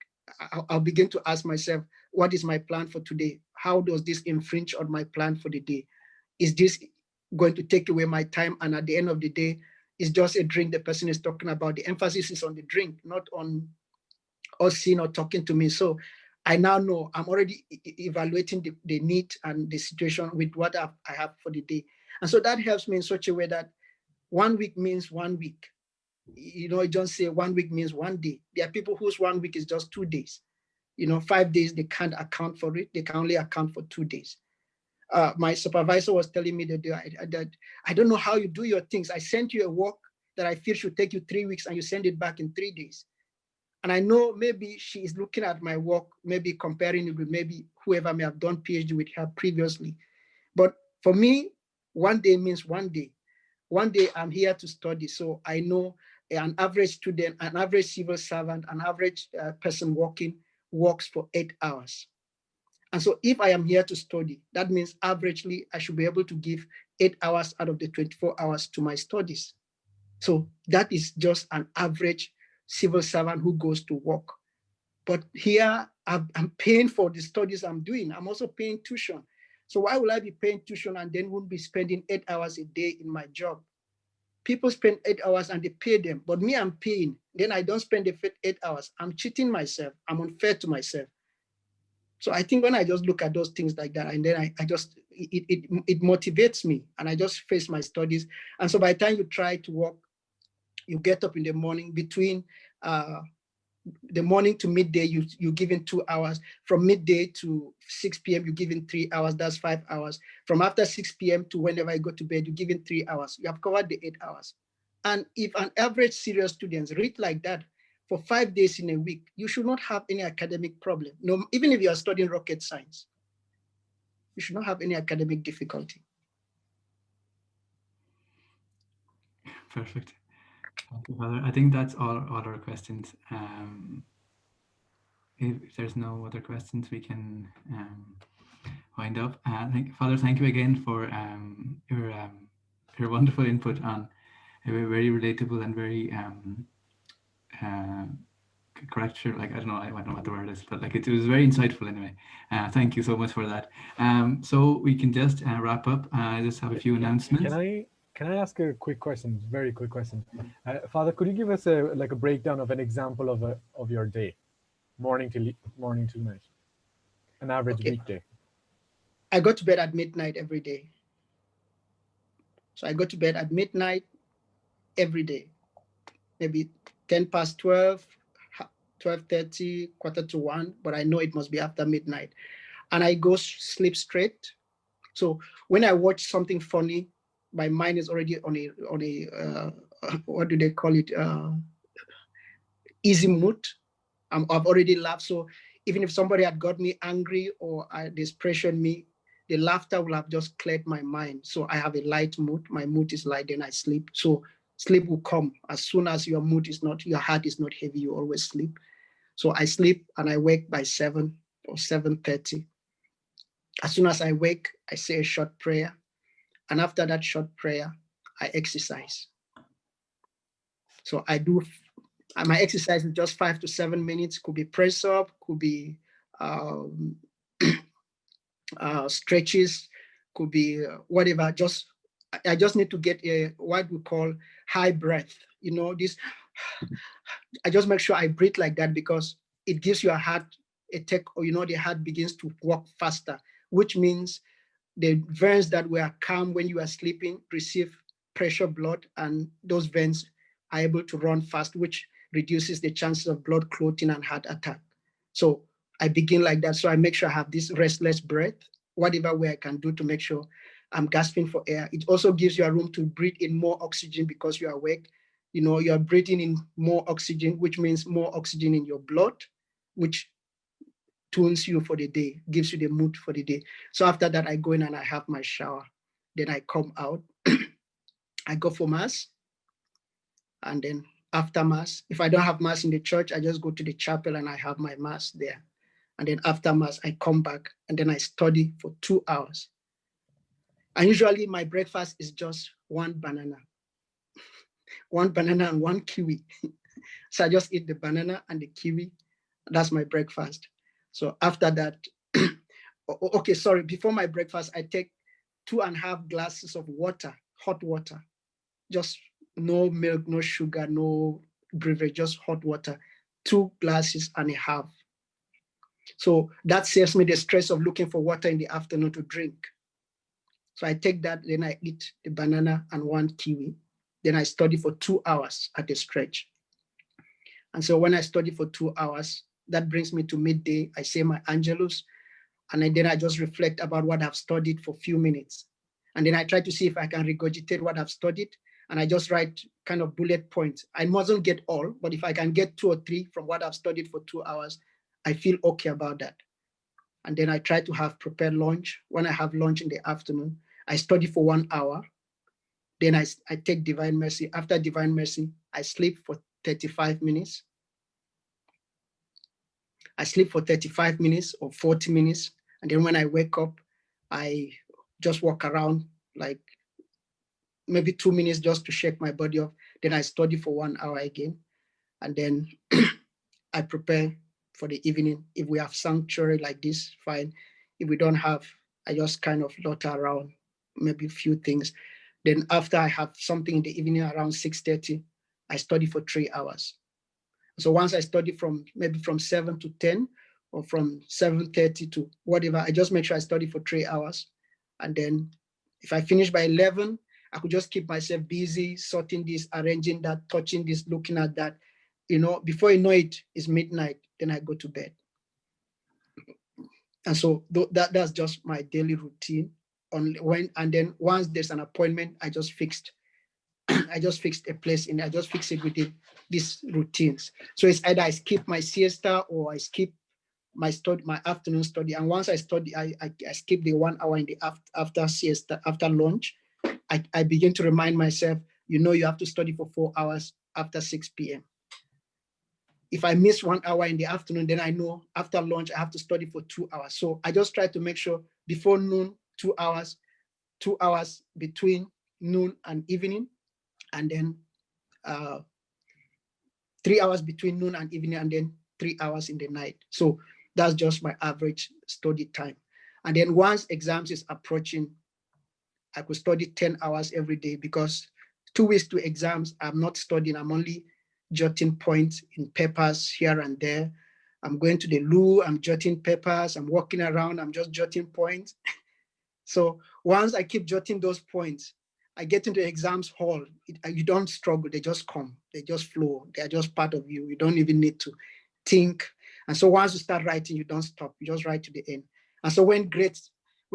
I'll begin to ask myself, what is my plan for today? How does this infringe on my plan for the day? Is this going to take away my time? And at the end of the day, it's just a drink the person is talking about. The emphasis is on the drink, not on us seeing or talking to me. So I now know I'm already evaluating the need and the situation with what I have for the day. And so that helps me in such a way that 1 week means 1 week. You know, don't say 1 week means 1 day. There are people whose 1 week is just 2 days. You know, 5 days, they can't account for it. They can only account for 2 days. My supervisor was telling me that I don't know how you do your things. I sent you a work that I feel should take you 3 weeks and you send it back in 3 days. And I know maybe she is looking at my work, maybe comparing it with maybe whoever may have done PhD with her previously. But for me, 1 day means 1 day. 1 day I'm here to study. So I know an average student, an average civil servant, an average person working works for 8 hours. And so if I am here to study, that means averagely I should be able to give 8 hours out of the 24 hours to my studies. So that is just an average civil servant who goes to work. But here I'm paying for the studies I'm doing. I'm also paying tuition. So why will I be paying tuition and then won't be spending 8 hours a day in my job? People spend 8 hours and they pay them, but me, I'm paying. Then I don't spend the 8 hours. I'm cheating myself. I'm unfair to myself. So I think when I just look at those things like that, and then I just, it motivates me and I just face my studies. And so by the time you try to work, you get up in the morning between the morning to midday, you give in 2 hours. From midday to 6 p.m., you give in 3 hours. That's 5 hours. From after 6 p.m. to whenever you go to bed, you give in 3 hours. You have covered the 8 hours. And if an average serious student read like that for 5 days in a week, you should not have any academic problem. No, even if you are studying rocket science, you should not have any academic difficulty. Perfect. Thank you, Father. I think that's all our questions. If there's no other questions, we can wind up. Father, thank you again for your wonderful input on a very relatable and very correct. Sure, like I don't know what the word is, but like it was very insightful anyway. Thank you so much for that. So we can just wrap up. I just have a few announcements. Can I ask a quick question? Very quick question, Father. Could you give us a breakdown of an example of your day, morning to night, an average weekday? I go to bed at midnight every day. So I go to bed at midnight every day, maybe 10 past 12, 12:30, 1:45, but I know it must be after midnight. And I go sleep straight. So when I watch something funny, my mind is already on a what do they call it? Easy mood. I've already laughed. So even if somebody had got me angry or there's pressure on me, the laughter will have just cleared my mind. So I have a light mood. My mood is light, then I sleep. So sleep will come as soon as your heart is not heavy, you always sleep. So I sleep and I wake by 7 or 7:30. As soon as I wake, I say a short prayer. And after that short prayer, I exercise. So my exercise is just 5 to 7 minutes. Could be press up, could be stretches, could be whatever. I just need to get what we call high breath. This. I just make sure I breathe like that because it gives your heart the heart begins to work faster, which means the veins that were calm when you are sleeping receive pressure blood, and those veins are able to run fast, which reduces the chances of blood clotting and heart attack. So I begin like that. So I make sure I have this restless breath, whatever way I can do to make sure I'm gasping for air. It also gives you a room to breathe in more oxygen because you're awake. You're breathing in more oxygen, which means more oxygen in your blood, which tunes you for the day, gives you the mood for the day. So after that, I go in and I have my shower. Then I come out. I go for mass. And then after mass, if I don't have mass in the church, I just go to the chapel and I have my mass there. And then after mass, I come back and then I study for 2 hours. And usually my breakfast is just one banana and one kiwi. So I just eat the banana and the kiwi. That's my breakfast. So after that, okay, sorry, before my breakfast, I take 2.5 glasses of water, hot water, just no milk, no sugar, no beverage, just hot water, 2.5 glasses. So that saves me the stress of looking for water in the afternoon to drink. So I take that, then I eat the banana and one kiwi. Then I study for 2 hours at a stretch. And so when I study for 2 hours, that brings me to midday. I say my Angelus, and then I just reflect about what I've studied for a few minutes. And then I try to see if I can regurgitate what I've studied. And I just write kind of bullet points. I mustn't get all, but if I can get 2 or 3 from what I've studied for 2 hours, I feel okay about that. And then I try to have prepared lunch. When I have lunch in the afternoon, I study for 1 hour. Then I take Divine Mercy. After Divine Mercy, I sleep for 35 minutes. I sleep for 35 minutes or 40 minutes. And then when I wake up, I just walk around like maybe 2 minutes just to shake my body off. Then I study for 1 hour again. And then I prepare for the evening. If we have sanctuary like this, fine. If we don't have, I just kind of loiter around, maybe a few things. Then after I have something in the evening around 6:30, I study for 3 hours. So once I study from 7 to 10 or from 7:30 to whatever, I just make sure I study for 3 hours. And then if I finish by 11, I could just keep myself busy, sorting this, arranging that, touching this, looking at that. Before you know it, it's midnight, then I go to bed. And so that's just my daily routine. And then once there's an appointment, I just fixed a place I just fix it within these routines. So it's either I skip my siesta or I skip my afternoon study. And once I study, I skip the 1 hour in the after siesta, after lunch. I begin to remind myself, you have to study for 4 hours after 6 p.m. If I miss 1 hour in the afternoon, then I know after lunch I have to study for 2 hours. So I just try to make sure before noon, 2 hours, 2 hours between noon and evening, and then 3 hours between noon and evening, and then 3 hours in the night. So that's just my average study time. And then once exams is approaching, I could study 10 hours every day, because 2 weeks to exams, I'm not studying. I'm only jotting points in papers here and there. I'm going to the loo, I'm jotting papers, I'm walking around, I'm just jotting points. So once I keep jotting those points, I get into the exams hall. You don't struggle, they just come, they just flow, they're just part of you. You don't even need to think. And so once you start writing, you don't stop, you just write to the end. And so when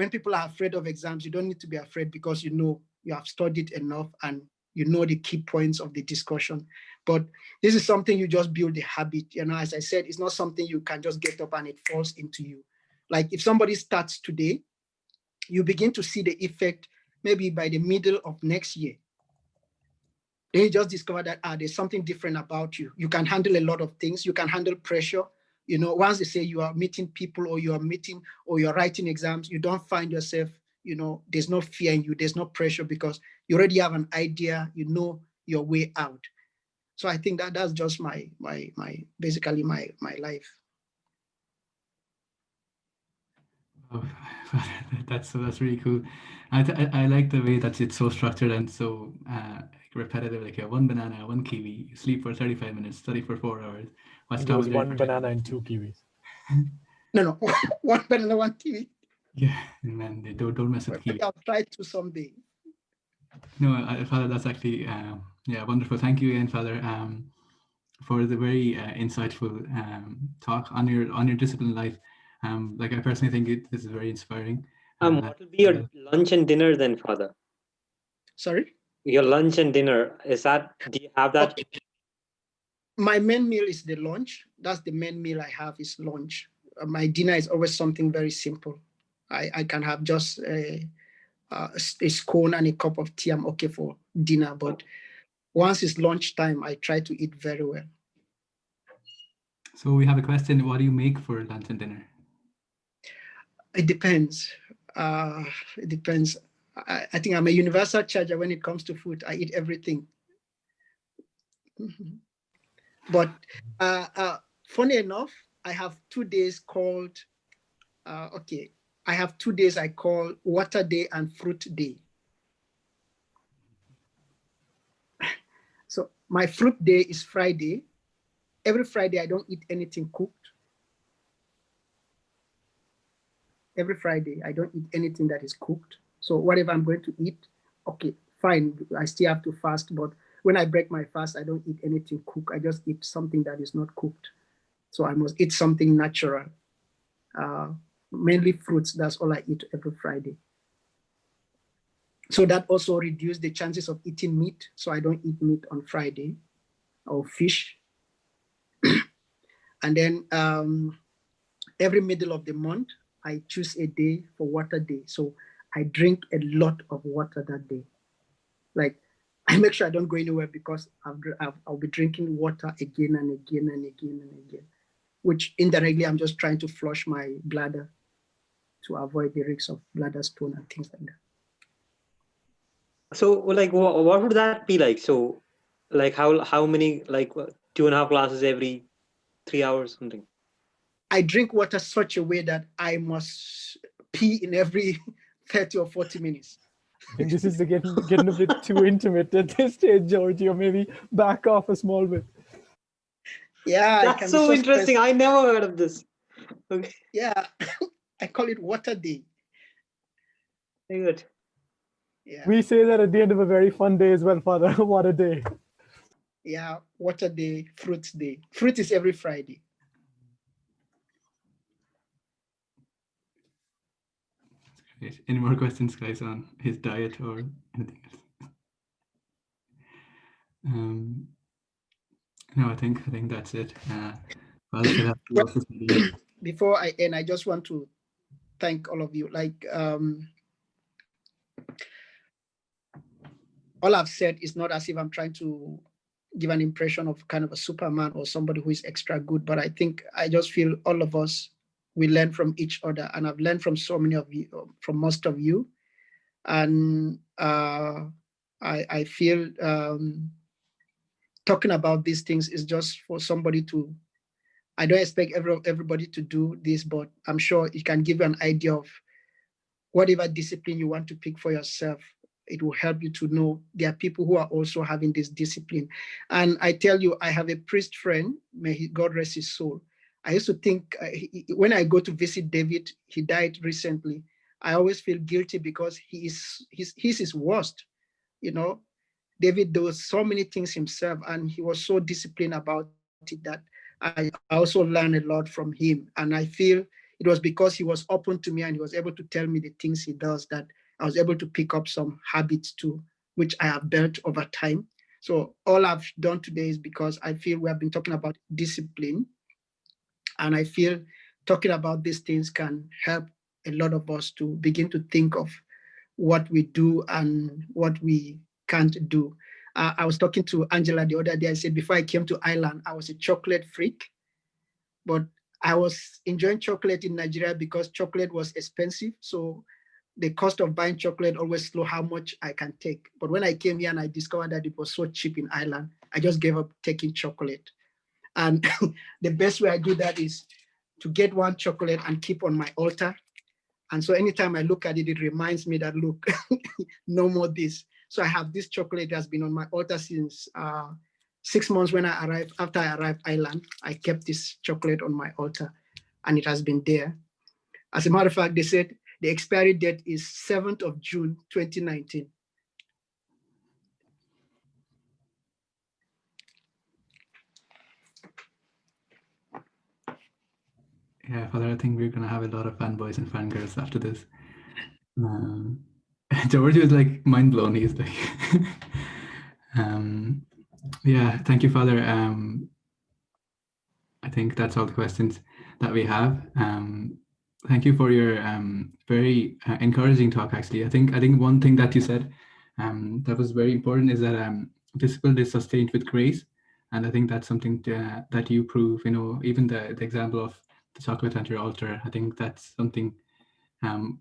people are afraid of exams, you don't need to be afraid, because you have studied enough and you know the key points of the discussion. But this is something you just build the habit. As I said, it's not something you can just get up and it falls into you. Like if somebody starts today you begin to see the effect maybe by the middle of next year. Then you just discover that there's something different about you. You can handle a lot of things. You can handle pressure. Once they say you are meeting people or you're writing exams, you don't find yourself, there's no fear in you. There's no pressure because you already have an idea, your way out. So I think that's just my basically my life. Oh, that's really cool. I like the way that it's so structured and so repetitive. Like you have one banana, one kiwi, you sleep for 35 minutes, study for 4 hours, watch It Tom was and Jerry one for 20 banana and minutes. 2 kiwis. No, one banana, one TV. Yeah, man, they don't mess with I the kiwi. think I'll try to someday. No, Father, that's actually wonderful. Thank you again, Father, for the very insightful talk on your discipline life. Like I personally think this is very inspiring. What will be your lunch and dinner then, Father? Sorry? Your lunch and dinner, do you have that? Okay. My main meal is the lunch. That's the main meal I have is lunch. My dinner is always something very simple. I can have just a scone and a cup of tea. I'm okay for dinner. But once it's lunchtime, I try to eat very well. So we have a question. What do you make for lunch and dinner? It depends. It depends. I think I'm a universal charger when it comes to food. I eat everything. But funny enough, I have 2 days called, I have 2 days I call water day and fruit day. So my fruit day is Friday. Every Friday, I don't eat anything cooked. Every Friday, I don't eat anything that is cooked. So whatever I'm going to eat, okay, fine. I still have to fast, but when I break my fast, I don't eat anything cooked. I just eat something that is not cooked. So I must eat something natural. Mainly fruits. That's all I eat every Friday. So that also reduces the chances of eating meat. So I don't eat meat on Friday or fish. And then every middle of the month, I choose a day for water day. So I drink a lot of water that day. Like I make sure I don't go anywhere because I'll be drinking water again and again and again and again, which indirectly I'm just trying to flush my bladder to avoid the risks of bladder stone and things like that. So, like, what would that be like? So, like, how many, like, 2.5 glasses every 3 hours, something? I drink water such a way that I must pee in every 30 or 40 minutes. I think this is getting a bit too intimate at this stage, Georgie, or maybe back off a small bit. Yeah, that's so interesting. I never heard of this. Okay. Yeah, I call it water day. Very good. Yeah. We say that at the end of a very fun day as well, Father. What a day. Yeah, water day, fruits day. Fruit is every Friday. Great. Any more questions, guys, on his diet or anything else? No, I think that's it. Before I end, I just want to thank all of you. Like all I've said is not as if I'm trying to give an impression of kind of a Superman or somebody who is extra good, but I think I just feel all of us, we learn from each other, and I've learned from so many of you, from most of you, and I feel talking about these things is just for somebody to. I don't expect everybody to do this, but I'm sure it can give you an idea of whatever discipline you want to pick for yourself. It will help you to know there are people who are also having this discipline. And I tell you, I have a priest friend, may God rest his soul. I used to think when I go to visit David, he died recently. I always feel guilty because he's his worst. You know, David does so many things himself, and he was so disciplined about it that I also learned a lot from him. And I feel it was because he was open to me and he was able to tell me the things he does that I was able to pick up some habits too, which I have built over time. So all I've done today is because I feel we have been talking about discipline, and I feel talking about these things can help a lot of us to begin to think of what we do and what we can't do. I was talking to Angela the other day. I said, before I came to Ireland, I was a chocolate freak, but I was enjoying chocolate in Nigeria because chocolate was expensive. So the cost of buying chocolate always slow how much I can take. But when I came here and I discovered that it was so cheap in Ireland, I just gave up taking chocolate. And the best way I do that is to get one chocolate and keep on my altar. And so anytime I look at it, it reminds me that, look, no more this. So I have this chocolate that's been on my altar since 6 months when I arrived. After I arrived Ireland, I kept this chocolate on my altar and it has been there. As a matter of fact, they said the expiry date is 7th of June, 2019. Yeah, Father, I think we're gonna have a lot of fanboys and fangirls after this. George was like mind blown. He's like, yeah, thank you, Father. I think that's all the questions that we have. Thank you for your very encouraging talk. Actually, I think one thing that you said that was very important is that discipline is sustained with grace, and I think that's something that you prove. You know, even the example of the chocolate at your altar. I think that's something.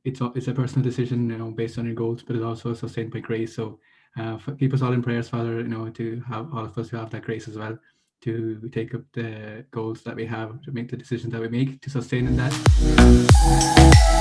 It's a personal decision, you know, based on your goals, but it's also sustained by grace. So keep us all in prayers, Father. You know, to have all of us to have that grace as well, to take up the goals that we have, to make the decisions that we make, to sustain in that.